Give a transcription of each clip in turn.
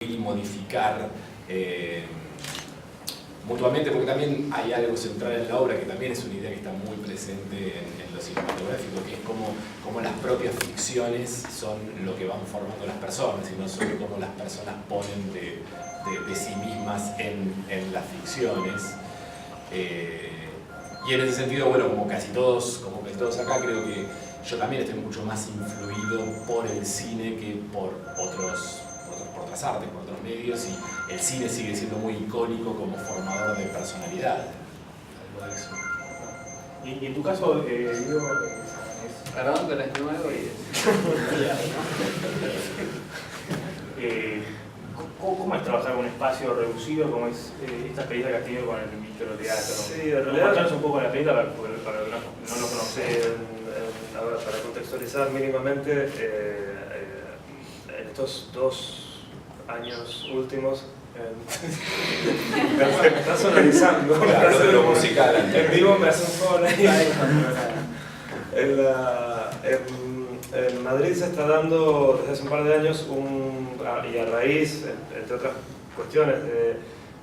y modificar mutuamente, porque también hay algo central en la obra que también es una idea que está muy presente en lo cinematográfico, que es como las propias ficciones son lo que van formando las personas, y no solo como las personas ponen de sí mismas en las ficciones. Y en ese sentido, bueno, como casi todos acá, creo que yo también estoy mucho más influido por el cine que por otras artes, por otros medios, y el cine sigue siendo muy icónico como formador de personalidad. Algo de eso. Y en tu caso, Diego, Perdón, pero es nuevo y ¿cómo es trabajar en un espacio reducido? ¿Cómo es esta experiencia que has tenido con el microteatro? Sí, en realidad... Contanos un poco de la película para que no lo conocen. A ver, para contextualizar mínimamente, en estos 2 años últimos, me estás sonorizando. Claro, de lo musical. En vivo me hacen favor ahí. En Madrid se está dando desde hace un par de años y a raíz, entre otras cuestiones,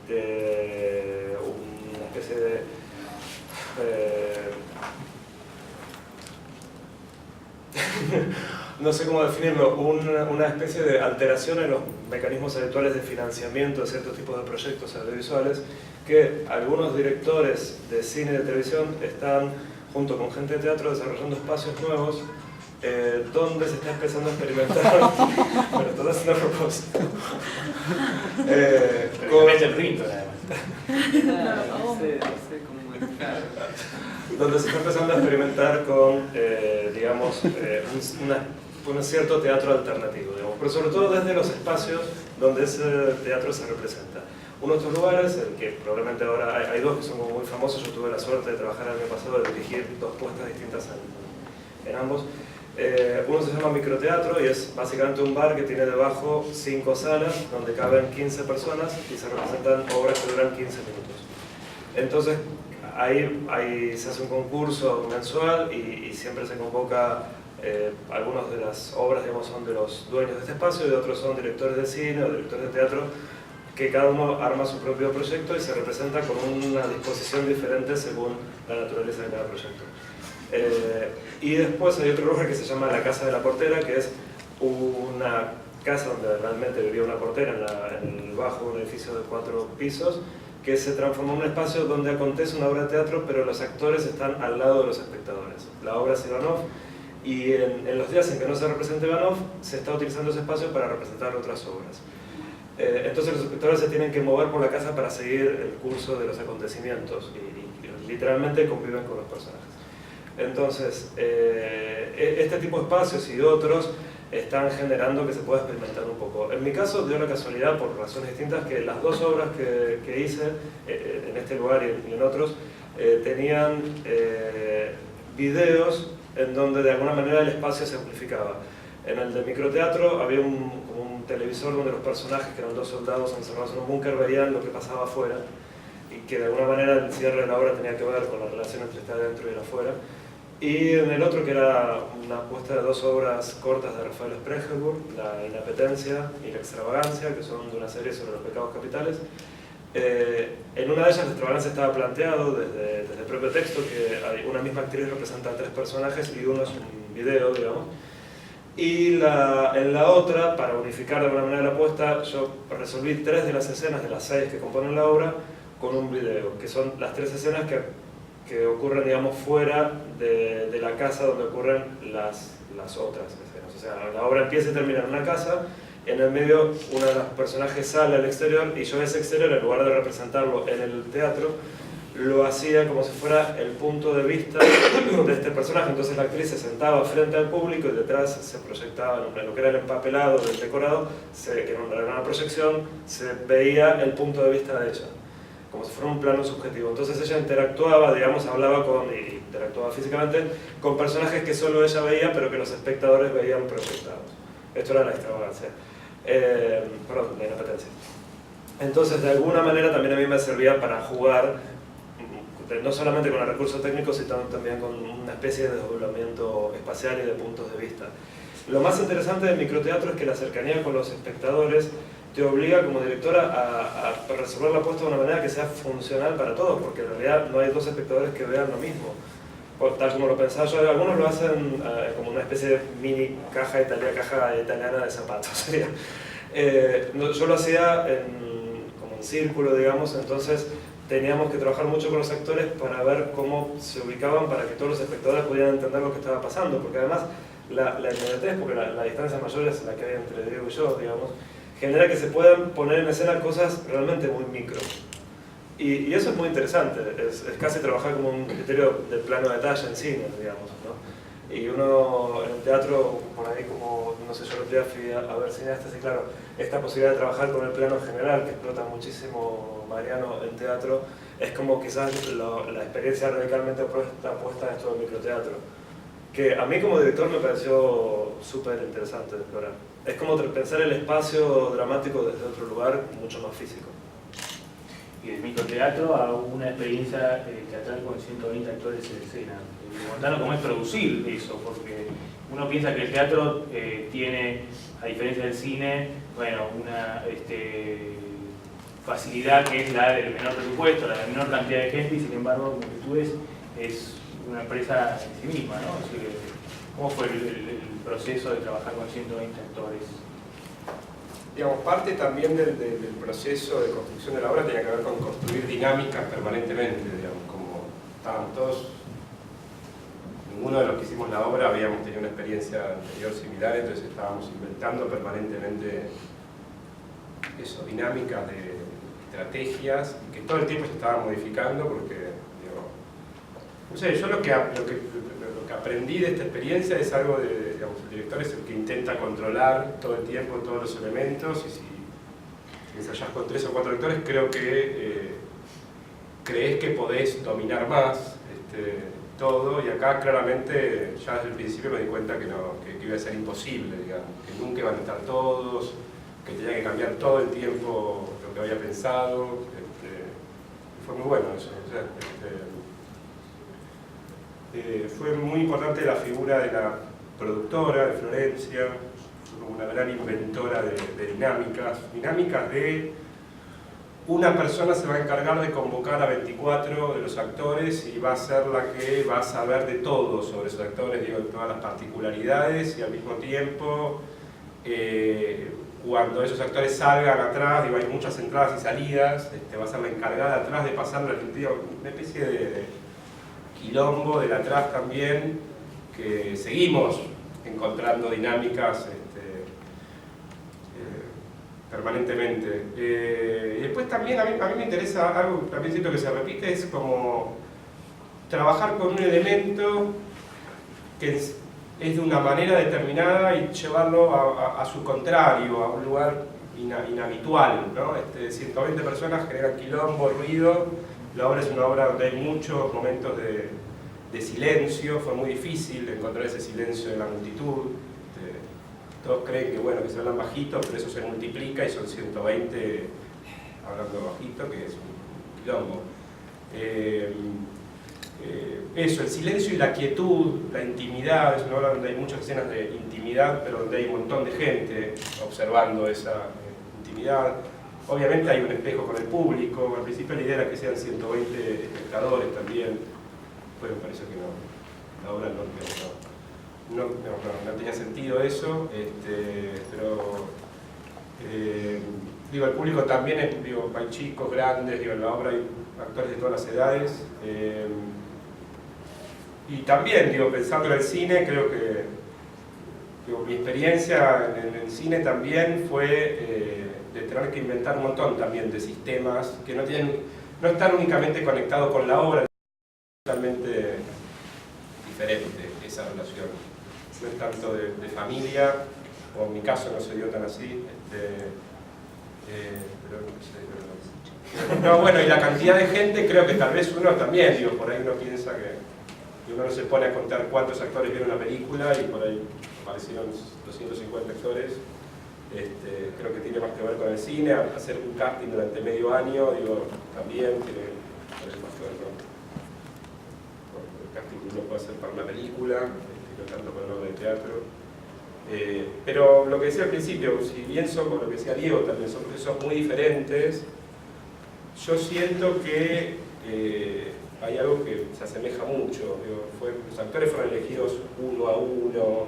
de una especie de no sé cómo definirlo, una especie de alteración en los mecanismos habituales de financiamiento de ciertos tipos de proyectos audiovisuales, que algunos directores de cine y de televisión están, junto con gente de teatro, desarrollando espacios nuevos donde se está empezando a experimentar. Pero todo es a propósito. Con el rinto, además. no sé cómo manejar. Donde se está empezando a experimentar con, digamos, un cierto teatro alternativo, digamos, pero sobre todo desde los espacios donde ese teatro se representa. Uno de estos lugares, el que probablemente ahora hay 2 que son como muy famosos, yo tuve la suerte de trabajar el año pasado, de dirigir 2 puestas distintas en ambos. Uno se llama Microteatro y es básicamente un bar que tiene debajo 5 salas donde caben 15 personas y se representan obras que duran 15 minutos. Entonces, ahí se hace un concurso mensual y siempre se convoca, algunas de las obras, digamos, son de los dueños de este espacio y de otros son directores de cine o directores de teatro, que cada uno arma su propio proyecto y se representa con una disposición diferente según la naturaleza de cada proyecto. Y después hay otro lugar que se llama la Casa de la Portera, que es una casa donde realmente vivía una portera en el bajo de un edificio de 4 pisos, que se transformó en un espacio donde acontece una obra de teatro, pero los actores están al lado de los espectadores. La obra es Ivanov, y en los días en que no se representa Ivanov, se está utilizando ese espacio para representar otras obras. Entonces los espectadores se tienen que mover por la casa para seguir el curso de los acontecimientos, y literalmente conviven con los personajes. Entonces, este tipo de espacios y otros están generando que se pueda experimentar un poco. En mi caso, dio la casualidad, por razones distintas, que las 2 obras que hice, en este lugar y en otros, tenían videos en donde de alguna manera el espacio se amplificaba. En el de microteatro había como un televisor donde los personajes, que eran 2 soldados encerrados en un búnker, veían lo que pasaba afuera, y que de alguna manera el cierre de la obra tenía que ver con la relación entre estar dentro y el afuera. Y en el otro, que era una puesta de 2 obras cortas de Rafael Spregelburg, La Inapetencia y La Extravagancia, que son de una serie sobre los pecados capitales. En una de ellas, La Extravagancia estaba planteado desde el propio texto, que hay una misma actriz representa a 3 personajes y uno es un video, digamos. Y en la otra, para unificar de alguna manera la puesta, yo resolví 3 de las escenas de las 6 que componen la obra con un video, que son las 3 escenas que ocurren, digamos, fuera de la casa donde ocurren las otras escenas. O sea, la obra empieza y termina en una casa, en el medio uno de los personajes sale al exterior, y yo ese exterior, en lugar de representarlo en el teatro, lo hacía como si fuera el punto de vista de este personaje. Entonces la actriz se sentaba frente al público y detrás se proyectaba en lo que era el empapelado del decorado, que era una proyección, se veía el punto de vista de ella, como si fuera un plano subjetivo. Entonces ella interactuaba, digamos, hablaba y interactuaba físicamente con personajes que solo ella veía, pero que los espectadores veían proyectados. Esto era La Extravagancia. Perdón, La Inapetencia. Entonces, de alguna manera también a mí me servía para jugar, no solamente con el recurso técnico, sino también con una especie de desdoblamiento espacial y de puntos de vista. Lo más interesante del microteatro es que la cercanía con los espectadores te obliga como directora a resolver la apuesta de una manera que sea funcional para todos, porque en realidad no hay dos espectadores que vean lo mismo. Tal como lo pensaba yo, algunos lo hacen como una especie de mini caja italiana de zapatos. Sería. Yo lo hacía como en círculo, digamos, entonces teníamos que trabajar mucho con los actores para ver cómo se ubicaban para que todos los espectadores pudieran entender lo que estaba pasando, porque además la inmediatez, porque la distancia mayor es la que hay entre Diego y yo, digamos, genera que se puedan poner en escena cosas realmente muy micro. Y eso es muy interesante, es casi trabajar como un criterio del plano de detalle en cine, digamos, ¿no? Y uno en el teatro, por ahí como, no sé, yo el otro día fui a ver cineastas y claro, esta posibilidad de trabajar con el plano general, que explota muchísimo Mariano en teatro, es como quizás la experiencia radicalmente puesta en esto del microteatro, que a mí como director me pareció súper interesante de explorar. Es como pensar el espacio dramático desde otro lugar mucho más físico. Y del microteatro a una experiencia teatral con 120 actores en escena. Contanos cómo es producir eso, porque uno piensa que el teatro tiene, a diferencia del cine, bueno, una facilidad que es la del menor presupuesto, la de menor cantidad de gente, y sin embargo, como que tú ves, es una empresa en sí misma, ¿no? Así que, ¿cómo fue el proceso de trabajar con 120 actores? Digamos, parte también del proceso de construcción de la obra tenía que ver con construir dinámicas permanentemente, digamos, como estábamos todos, ninguno de los que hicimos la obra habíamos tenido una experiencia anterior similar, entonces estábamos inventando permanentemente eso, dinámicas de estrategias, que todo el tiempo se estaban modificando porque, digo, no sé, yo lo que aprendí de esta experiencia es algo de, digamos, el director es el que intenta controlar todo el tiempo todos los elementos, y si ensayás con 3 o 4 actores, creo que crees que podés dominar más todo, y acá claramente ya desde el principio me di cuenta que iba a ser imposible, digamos, que nunca iban a estar todos, que tenía que cambiar todo el tiempo lo que había pensado. Fue muy bueno eso. O sea, fue muy importante la figura de la productora de Florencia, como una gran inventora de dinámicas de una persona se va a encargar de convocar a 24 de los actores y va a ser la que va a saber de todo sobre esos actores, digo, todas las particularidades, y al mismo tiempo cuando esos actores salgan atrás, digo, hay muchas entradas y salidas, va a ser la encargada atrás de pasarlo, una especie de quilombo del atrás también, que seguimos encontrando dinámicas permanentemente. Y después también a mí me interesa algo, también siento que se repite, es como trabajar con un elemento que es de una manera determinada y llevarlo a su contrario, a un lugar inhabitual, ¿no? 120 personas generan quilombo, ruido. La obra es una obra donde hay muchos momentos de silencio, fue muy difícil encontrar ese silencio en la multitud. Todos creen que, bueno, que se hablan bajito, pero eso se multiplica y son 120 hablando bajito, que es un quilombo. Eso, el silencio y la quietud, la intimidad, es una obra donde hay muchas escenas de intimidad, pero donde hay un montón de gente observando esa intimidad. Obviamente hay un espejo con el público, al principio la idea era que sean 120 espectadores también, pues me parece que no, la obra no tenía sentido eso, pero digo, el público también, digo, hay chicos, grandes, digo, en la obra hay actores de todas las edades, y también, digo, pensando en el cine, creo que digo, mi experiencia en el cine también fue de tener que inventar un montón también de sistemas que no están únicamente conectados con la obra, es totalmente diferente esa relación. No es tanto de familia, o en mi caso no se dio tan así, pero no sé, no, bueno, y la cantidad de gente, creo que tal vez uno también, digo, por ahí uno piensa que uno no se pone a contar cuántos actores vieron la película y por ahí aparecieron 250 actores. Creo que tiene más que ver con el cine, hacer un casting durante medio año, digo, también tiene más que ver con el casting que uno puede hacer para una película, no tanto para una obra de teatro. Pero lo que decía al principio, si bien son, con lo que decía Diego también, son procesos muy diferentes, yo siento que hay algo que se asemeja mucho. Digo, los actores fueron elegidos uno a uno,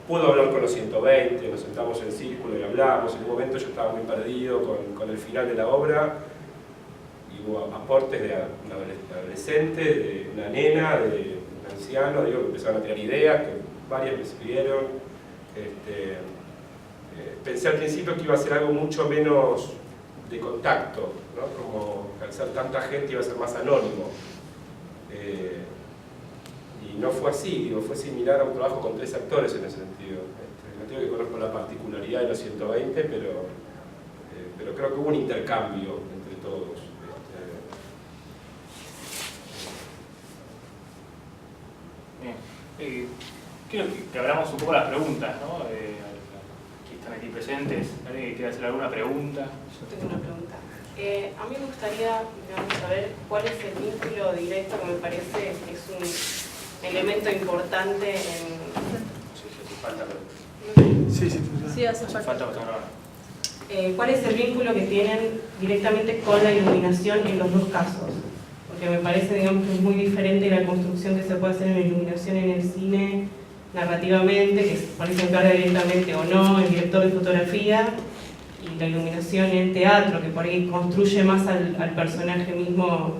pudo hablar con los 120, nos sentamos en círculo y hablamos. En un momento yo estaba muy perdido con el final de la obra, y hubo aportes de un adolescente, de una nena, de un anciano, digo, que empezaron a tener ideas, que varias me escribieron. Pensé al principio que iba a ser algo mucho menos de contacto, ¿no? Como al ser tanta gente iba a ser más anónimo. Y no fue así, digo, fue similar a un trabajo con 3 actores en ese sentido. No digo que conozco la particularidad de los 120, pero creo que hubo un intercambio entre todos. Bien. Quiero que abramos un poco las preguntas, ¿no? Que están aquí presentes. ¿Alguien que quiera hacer alguna pregunta? Yo tengo una pregunta. A mí me gustaría, saber cuál es el vínculo directo que me parece que es un elemento importante en... Sí, falta, pero... Sí, hace Hace falta bastante ahora. ¿Cuál es el vínculo que tienen directamente con la iluminación en los dos casos? Porque me parece, digamos, que es muy diferente la construcción que se puede hacer en la iluminación en el cine, narrativamente, que por ahí se encarga directamente o no el director de fotografía, y la iluminación en el teatro, que por ahí construye más al personaje mismo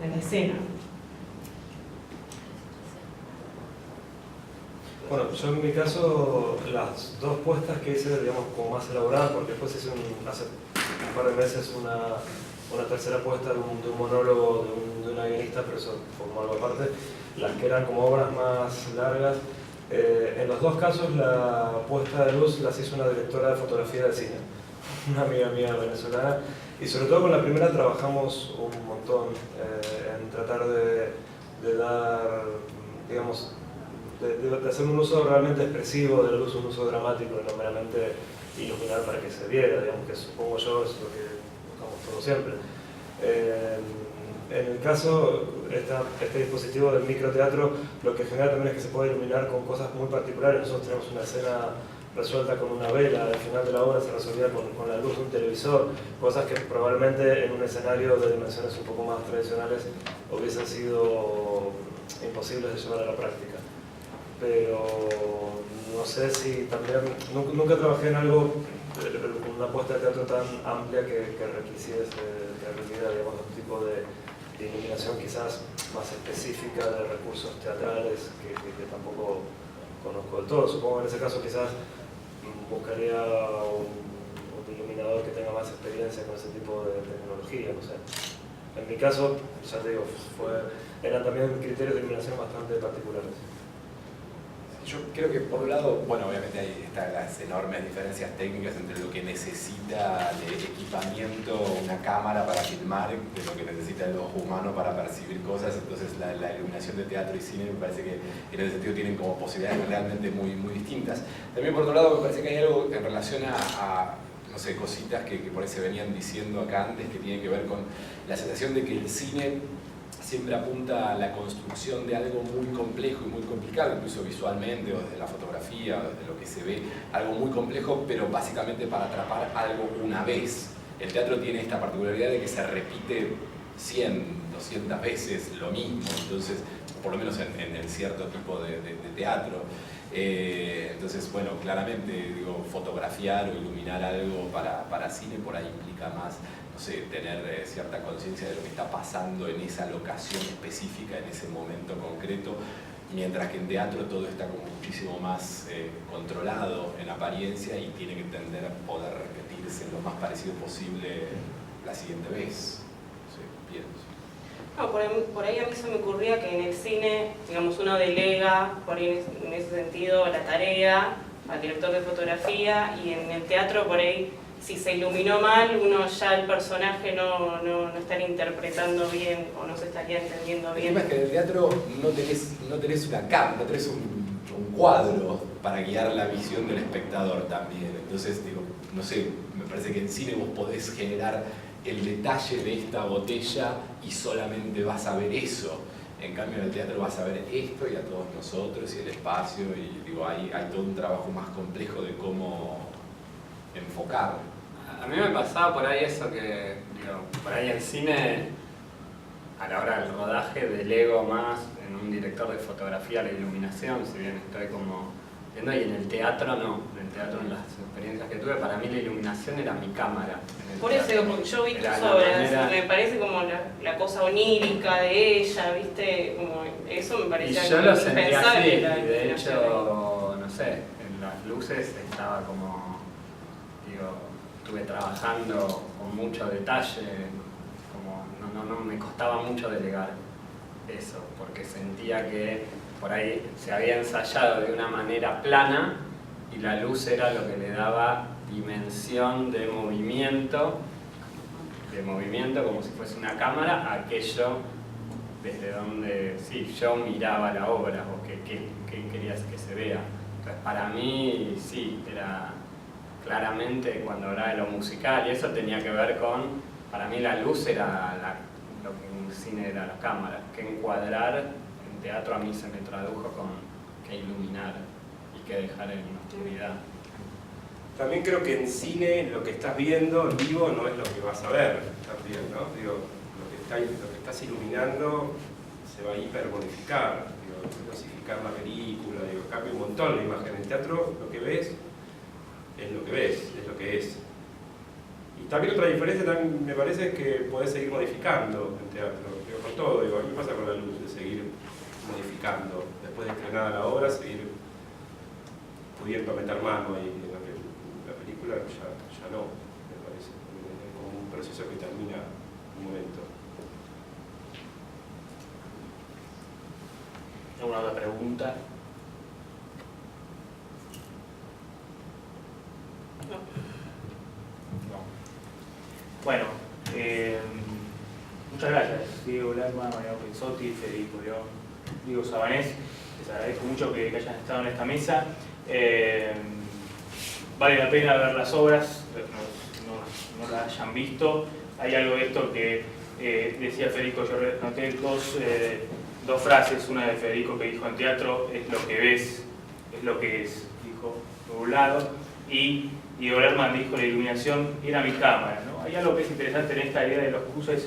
en la escena. Bueno, yo en mi caso, las 2 puestas que hice, digamos, como más elaboradas, porque después hice hace un par de meses una tercera puesta de un monólogo de una guionista, pero eso formó algo aparte, las que eran como obras más largas. En los 2 casos la puesta de luz las hizo una directora de fotografía de cine, una amiga mía venezolana, y sobre todo con la primera trabajamos un montón en tratar de dar, digamos, de hacer un uso realmente expresivo de la luz, un uso dramático y no meramente iluminar para que se viera, digamos, que supongo yo es lo que buscamos todos siempre. En el caso, este dispositivo del microteatro lo que genera también es que se puede iluminar con cosas muy particulares. Nosotros tenemos una escena resuelta con una vela, al final de la obra se resolvía con la luz de un televisor, cosas que probablemente en un escenario de dimensiones un poco más tradicionales hubiesen sido imposibles de llevar a la práctica. Pero no sé si también, nunca trabajé en algo, una puesta de teatro tan amplia que requiera, digamos, un tipo de iluminación quizás más específica de recursos teatrales que tampoco conozco del todo. Supongo que en ese caso quizás buscaría un iluminador que tenga más experiencia con ese tipo de tecnología, no sé. En mi caso, ya te digo, eran también criterios de iluminación bastante particulares. Yo creo que por un lado, bueno, obviamente ahí están las enormes diferencias técnicas entre lo que necesita de equipamiento una cámara para filmar, de lo que necesita el ojo humano para percibir cosas. Entonces la iluminación de teatro y cine me parece que en ese sentido tienen como posibilidades realmente muy, muy distintas. También por otro lado me parece que hay algo en relación a no sé, cositas que por ahí se venían diciendo acá antes, que tienen que ver con la sensación de que el cine siempre apunta a la construcción de algo muy complejo y muy complicado, incluso visualmente o desde la fotografía, o desde lo que se ve, algo muy complejo, pero básicamente para atrapar algo una vez. El teatro tiene esta particularidad de que se repite 100, 200 veces lo mismo, entonces, por lo menos en cierto tipo de teatro. Entonces, bueno, claramente, digo, fotografiar o iluminar algo para cine por ahí implica más, no sé, tener cierta conciencia de lo que está pasando en esa locación específica, en ese momento concreto, mientras que en teatro todo está como muchísimo más controlado en apariencia y tiene que tender a poder repetirse lo más parecido posible la siguiente vez. No sé, pienso. No, por ahí a mí se me ocurría que en el cine, digamos, uno delega, por ahí en ese sentido, la tarea al director de fotografía, y en el teatro por ahí, si se iluminó mal, uno ya el personaje no estaría interpretando bien o no se estaría entendiendo bien. El tema es que en el teatro no tenés una cámara, no tenés un cuadro para guiar la visión del espectador también. Entonces, digo, no sé, me parece que en cine vos podés generar el detalle de esta botella y solamente vas a ver eso. En cambio en el teatro vas a ver esto y a todos nosotros y el espacio y digo, hay todo un trabajo más complejo de cómo enfocar. A mí me pasaba por ahí eso que, digo, por ahí en cine, a la hora del rodaje, delego más en un director de fotografía la iluminación, si bien estoy como viendo, y en el teatro no. En el teatro, en las experiencias que tuve, para mí la iluminación era mi cámara. Por eso digo, porque yo vi tus Era la obras, manera- me parece como la cosa onírica de ella, ¿viste? Como eso me Y parecía yo como lo sentí así, impensable y la de iluminación. hecho, no sé, en las luces estaba como, digo, estuve trabajando con mucho detalle, como no me costaba mucho delegar eso, porque sentía que por ahí se había ensayado de una manera plana y la luz era lo que le daba dimensión de movimiento como si fuese una cámara, a aquello desde donde sí, yo miraba la obra o qué querías que se vea. Entonces para mí sí, era claramente cuando hablaba de lo musical y eso tenía que ver con, para mí la luz era lo que en cine era la cámara, que encuadrar, en teatro a mí se me tradujo con que iluminar y que dejar en oscuridad. También creo que en cine lo que estás viendo en vivo no es lo que vas a ver también, ¿no? Digo, lo que estás iluminando se va a hipermodificar, digo, dosificar la película, digo, cambia un montón la imagen. En teatro lo que ves es lo que ves, es lo que es. Y también otra diferencia también me parece es que podés seguir modificando en teatro, digo, con todo, digo, a mí me pasa con la luz, de seguir modificando, después de estrenada la obra, seguir pudiendo meter mano ahí en la película, ya no, me parece, es como un proceso que termina un momento. ¿Alguna otra pregunta? No. Bueno, muchas gracias, Diego Lerma, Mariano Pizzotti, Federico León, Diego Sabanés. Les agradezco mucho que hayan estado en esta mesa. Vale la pena ver las obras, no las hayan visto. Hay algo de esto que decía Federico, yo noté dos frases, una de Federico que dijo: en teatro es lo que ves, es lo que es, dijo por un lado, y Diego Lerman dijo: la iluminación era mi cámara, ¿no? Hay algo que es interesante en esta idea de los cruces,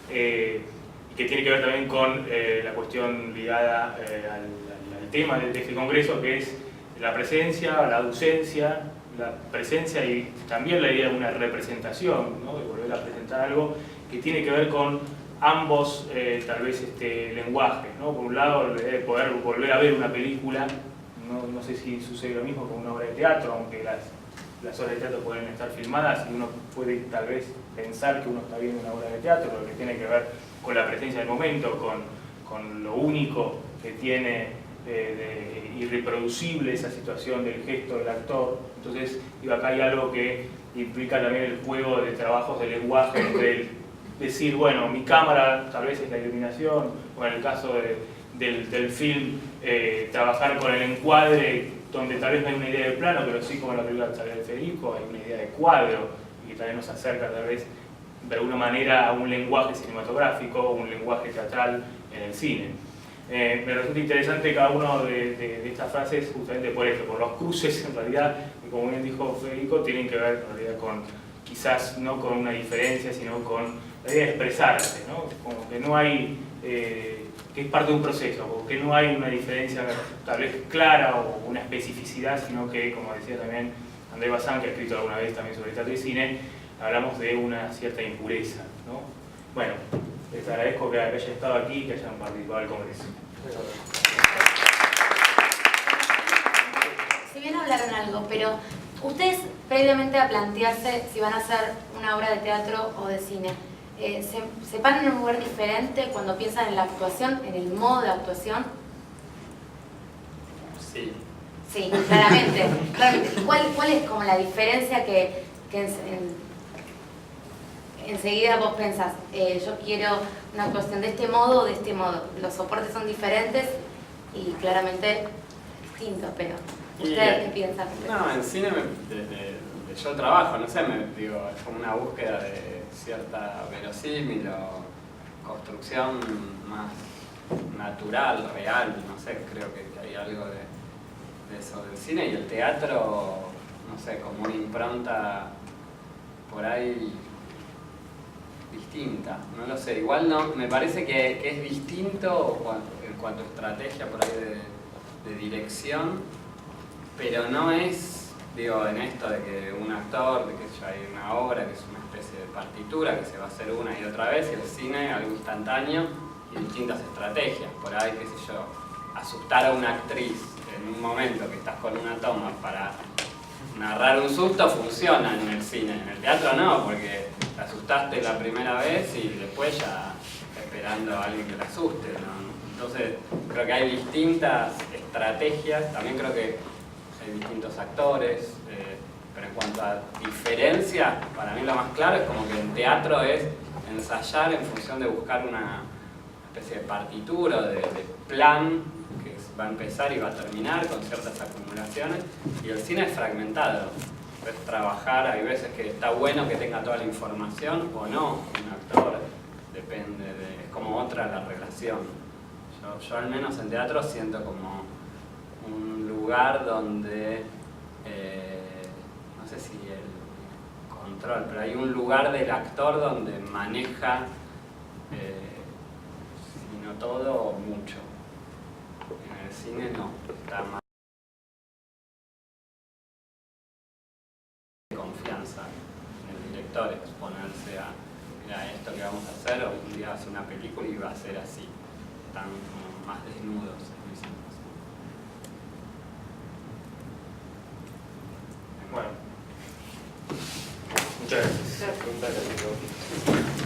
y que tiene que ver también con la cuestión ligada al tema de este congreso, que es la presencia, la ausencia, la presencia y también la idea de una representación, ¿no? De volver a presentar algo que tiene que ver con ambos, tal vez, lenguajes, ¿no? Por un lado, poder volver a ver una película, no sé si sucede lo mismo con una obra de teatro, aunque las obras de teatro pueden estar filmadas y uno puede tal vez pensar que uno está viendo una obra de teatro, lo que tiene que ver con la presencia del momento, con lo único que tiene de irreproducible esa situación del gesto del actor. Entonces, acá hay algo que implica también el juego de trabajos de lenguaje entre el decir, bueno, mi cámara tal vez es la iluminación, o en el caso del film, trabajar con el encuadre, donde tal vez no hay una idea de plano, pero sí, como en la película de Federico, hay una idea de cuadro, y también nos acerca tal vez de alguna manera a un lenguaje cinematográfico o un lenguaje teatral en el cine. Me resulta interesante cada una de estas frases justamente por esto, por los cruces en realidad, que como bien dijo Federico, tienen que ver en realidad con, quizás no con una diferencia, sino con la idea de expresarse, ¿no? Como que no hay, que es parte de un proceso, o que no hay una diferencia tal vez clara o una especificidad, sino que, como decía también Andrés Bazán, que ha escrito alguna vez también sobre teatro y cine, hablamos de una cierta impureza, ¿no? Bueno, les agradezco que hayan estado aquí y que hayan participado del Congreso. Si bien hablaron algo, pero ustedes previamente a plantearse si van a hacer una obra de teatro o de cine, ¿se paran en un lugar diferente cuando piensan en la actuación, en el modo de actuación? Sí. Sí, claramente. ¿Y cuál es como la diferencia que enseguida vos pensás, yo quiero una actuación de este modo o de este modo? Los soportes son diferentes y claramente distintos, pero ¿ustedes qué piensan? No, en cine, desde yo trabajo, no sé, digo, es como una búsqueda de cierta verosímil o construcción más natural, real, no sé, creo que hay algo de eso del cine, y el teatro, no sé, como una impronta por ahí distinta, no lo sé, igual no, me parece que es distinto en cuanto a estrategia por ahí de dirección, pero no es, digo, en esto de que un actor, de que ya hay una obra que es una especie de partitura que se va a hacer una y otra vez, y el cine algo instantáneo y distintas estrategias, por ahí, qué sé yo, asustar a una actriz en un momento que estás con una toma para narrar un susto funciona en el cine, en el teatro no, porque te asustaste la primera vez y después ya esperando a alguien que la asuste, ¿no? Entonces creo que hay distintas estrategias, también creo que hay distintos actores, pero en cuanto a diferencias, para mí lo más claro es como que en teatro es ensayar en función de buscar una especie de partitura, de plan que va a empezar y va a terminar con ciertas acumulaciones, y el cine es fragmentado, es trabajar, hay veces que está bueno que tenga toda la información o no, un actor, depende es como otra la relación. Yo al menos en teatro siento como un lugar donde, no sé si el control, pero hay un lugar del actor donde maneja, si no todo, mucho. En el cine no, está más de confianza en el director, exponerse a, mira, esto que vamos a hacer, un día hace una película y va a ser así, están como más desnudos en esa situación. Bueno, muchas gracias. Gracias. Gracias.